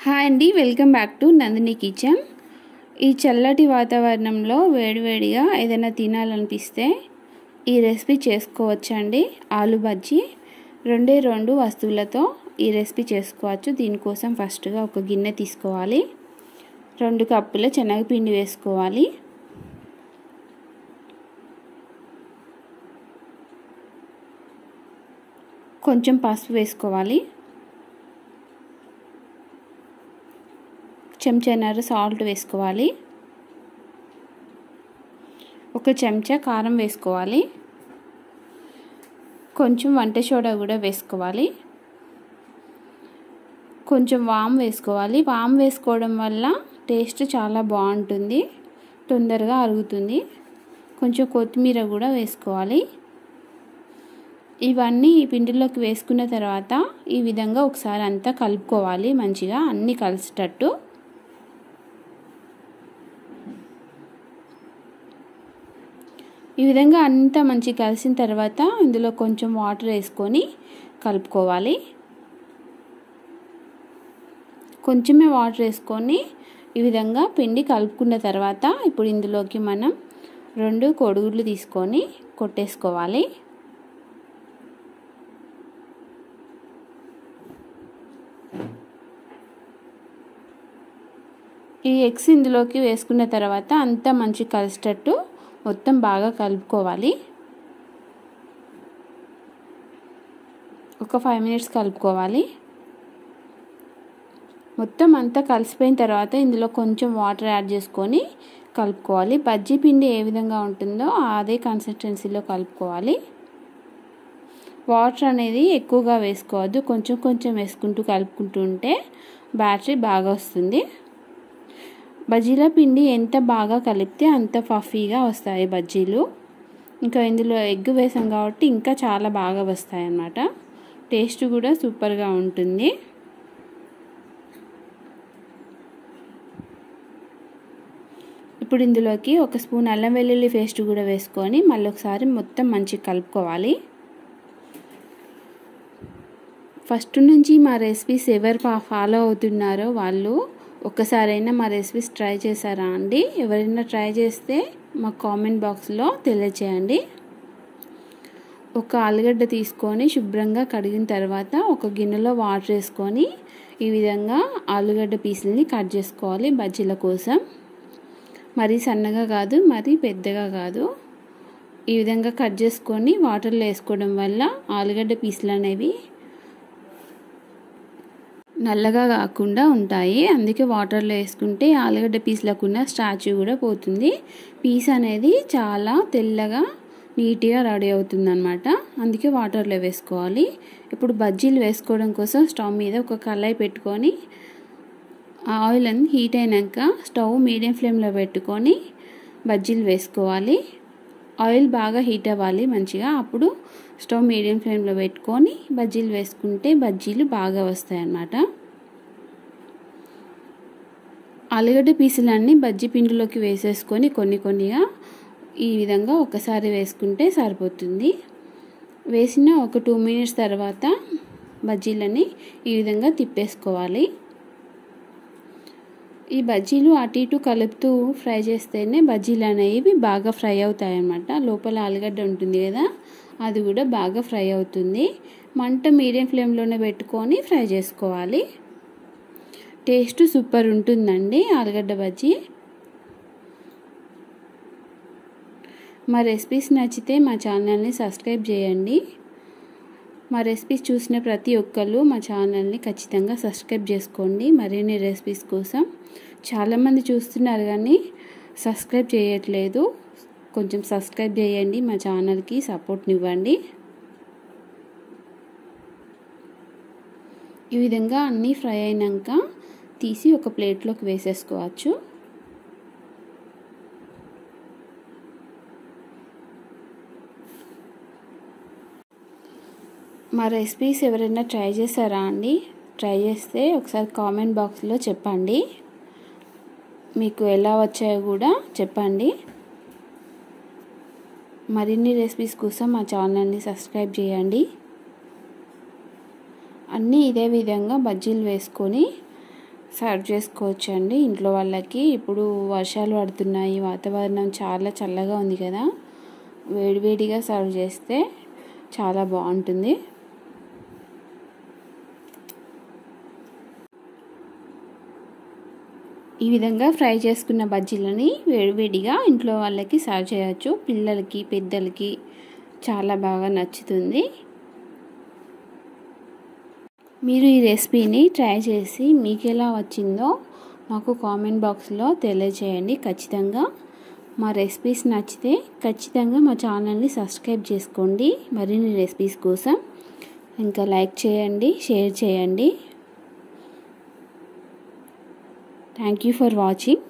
Hi అండి, welcome back to Nandini kitchen. ఈ చల్లటి వాతావరణంలో వేడివేడిగా ఏదైనా తినాలనిపిస్తే ఈ రెసిపీ చేసుకోవచ్చండి. ఆలు బజ్జీ రెండే రెండు వస్తువులతో ఈ రెసిపీ చేసుకోవచ్చు. దీనికోసం ఫస్ట్గా ఒక గిన్నె తీసుకోవాలి. 2 కప్పుల శనగపిండి వేసుకోవాలి. కొంచెం పసుపు వేసుకోవాలి. చెంచాన్నర సాల్ట్ వేసుకోవాలి. 1 చెంచా కారం వేసుకోవాలి. కొంచెం వంట సోడా కూడా వేసుకోవాలి. కొంచెం వాము వేసుకోవాలి. వాము వేసుకోవడం వల్ల టేస్ట్ చాలా బాగుంటుంది, తొందరగా అరుగుతుంది. కొంచెం కొత్తిమీర కూడా వేసుకోవాలి. ఇవన్నీ ఈ పిండిలోకి వేసుకున్న తర్వాత ఈ విధంగా ఒకసారి అంతా కలుపుకోవాలి. మంచిగా అన్నీ కలిసేటట్టు. ఈ విధంగా అంతా మంచిగా కలిసిన తర్వాత ఇందులో కొంచెం వాటర్ వేసుకొని కలుపుకోవాలి. కొంచెమే వాటర్ వేసుకొని ఈ విధంగా పిండి కలుపుకున్న తర్వాత ఇప్పుడు ఇందులోకి మనం 2 కోడిగుడ్లు తీసుకొని కొట్టేసుకోవాలి. ఈ ఎగ్స్ ఇందులోకి వేసుకున్న తర్వాత అంతా మంచిగా కలిసేటట్టు మొత్తం బాగా కలుపుకోవాలి. ఒక 5 మినిట్స్ కలుపుకోవాలి. మొత్తం అంతా కలిసిపోయిన తర్వాత ఇందులో కొంచెం వాటర్ యాడ్ చేసుకొని కలుపుకోవాలి. బజ్జీ పిండి ఏ విధంగా ఉంటుందో అదే కన్సిస్టెన్సీలో కలుపుకోవాలి. వాటర్ అనేది ఎక్కువగా వేసుకోవద్దు, కొంచెం కొంచెం వేసుకుంటూ కలుపుకుంటూ ఉంటే బ్యాటరీ బాగా వస్తుంది. బజ్జీల పిండి ఎంత బాగా కలిపితే అంత పఫీగా వస్తాయి బజ్జీలు. ఇంకా ఇందులో ఎగ్ వేసాం కాబట్టి ఇంకా చాలా బాగా వస్తాయి అన్నమాట. టేస్ట్ కూడా సూపర్గా ఉంటుంది. ఇప్పుడు ఇందులోకి 1 స్పూన్ అల్లం వెల్లుల్లి పేస్ట్ కూడా వేసుకొని మళ్ళీ ఒకసారి మొత్తం మంచిగా కలుపుకోవాలి. ఫస్ట్ నుంచి మా రెసిపీస్ ఎవరు ఫాలో అవుతున్నారో వాళ్ళు ఒక్కసారైనా మా రెసిపీస్ ట్రై చేశారా అండి? ఎవరైనా ట్రై చేస్తే మా కామెంట్ బాక్స్లో తెలియచేయండి. ఒక ఆలుగడ్డ తీసుకొని శుభ్రంగా కడిగిన తర్వాత ఒక గిన్నెలో వాటర్ వేసుకొని ఈ విధంగా ఆలుగడ్డ పీసుల్ని కట్ చేసుకోవాలి బజ్జీల కోసం. మరీ సన్నగా కాదు, మరీ పెద్దగా కాదు. ఈ విధంగా కట్ చేసుకొని వాటర్లో వేసుకోవడం వల్ల ఆలుగడ్డ పీసులు అనేవి నల్లగా కాకుండా ఉంటాయి. అందుకే వాటర్లో వేసుకుంటే ఆలుగడ్డ పీసులకు ఉన్న స్టార్చ్ కూడా పోతుంది. పీస్ అనేది చాలా తెల్లగా నీట్గా రెడీ అవుతుంది అన్నమాట. అందుకే వాటర్లో వేసుకోవాలి. ఇప్పుడు బజ్జీలు వేసుకోవడం కోసం స్టవ్ మీద ఒక కళాయి పెట్టుకొని ఆయిల్ అని హీట్ అయినాక స్టవ్ మీడియం ఫ్లేమ్లో పెట్టుకొని బజ్జీలు వేసుకోవాలి. ఆయిల్ బాగా హీట్ అవ్వాలి మంచిగా. అప్పుడు స్టవ్ మీడియం ఫ్లేమ్లో పెట్టుకొని బజ్జీలు వేసుకుంటే బజ్జీలు బాగా వస్తాయి అన్నమాట. ఆలుగడ్డ పీసులన్నీ బజ్జీ పిండిలోకి వేసేసుకొని కొన్నిగా ఈ విధంగా ఒకసారి వేసుకుంటే సరిపోతుంది. వేసిన ఒక 2 మినిట్స్ తర్వాత బజ్జీలని ఈ విధంగా తిప్పేసుకోవాలి. ఈ బజ్జీలు అటు ఇటు కలుపుతూ ఫ్రై చేస్తేనే బజ్జీలు అనేవి బాగా ఫ్రై అవుతాయి అన్నమాట. లోపల ఆలుగడ్డ ఉంటుంది కదా, అది కూడా బాగా ఫ్రై అవుతుంది. మంట మీడియం ఫ్లేమ్లోనే పెట్టుకొని ఫ్రై చేసుకోవాలి. టేస్ట్ సూపర్ ఉంటుందండి ఆలుగడ్డ బజ్జీ. మా రెసిపీస్ నచ్చితే మా ఛానల్ని సబ్స్క్రైబ్ చేయండి. మా రెసిపీస్ చూసిన ప్రతి ఒక్కళ్ళు మా ఛానల్ని ఖచ్చితంగా సబ్స్క్రైబ్ చేసుకోండి. మరిన్ని రెసిపీస్ కోసం. చాలామంది చూస్తున్నారు కానీ సబ్స్క్రైబ్ చేయట్లేదు. కొంచెం సబ్స్క్రైబ్ చేయండి, మా ఛానల్కి సపోర్ట్నివ్వండి. ఈ విధంగా అన్నీ ఫ్రై అయినాక తీసి ఒక ప్లేట్లోకి వేసేసుకోవచ్చు. మా రెసిపీస్ ఎవరైనా ట్రై చేశారా అండి? ట్రై చేస్తే ఒకసారి కామెంట్ బాక్స్లో చెప్పండి. మీకు ఎలా వచ్చాయో కూడా చెప్పండి. మరిన్ని రెసిపీస్ కోసం మా ఛానల్ని సబ్స్క్రైబ్ చేయండి. అన్నీ ఇదే విధంగా బజ్జీలు వేసుకొని సర్వ్ చేసుకోవచ్చండి ఇంట్లో వాళ్ళకి. ఇప్పుడు వర్షాలు పడుతున్నాయి, వాతావరణం చాలా చల్లగా ఉంది కదా, వేడివేడిగా సర్వ్ చేస్తే చాలా బాగుంటుంది. ఈ విధంగా ఫ్రై చేసుకున్న బజ్జీలని వేడివేడిగా ఇంట్లో వాళ్ళకి సర్వ్ చేయొచ్చు. పిల్లలకి, పెద్దలకి చాలా బాగా నచ్చుతుంది. మీరు ఈ రెసిపీని ట్రై చేసి మీకు ఎలా వచ్చిందో మాకు కామెంట్ బాక్స్లో తెలియజేయండి. ఖచ్చితంగా మా రెసిపీస్ నచ్చితే ఖచ్చితంగా మా ఛానల్ని సబ్స్క్రైబ్ చేసుకోండి మరిన్ని రెసిపీస్ కోసం. ఇంకా లైక్ చేయండి, షేర్ చేయండి. Thank you for watching.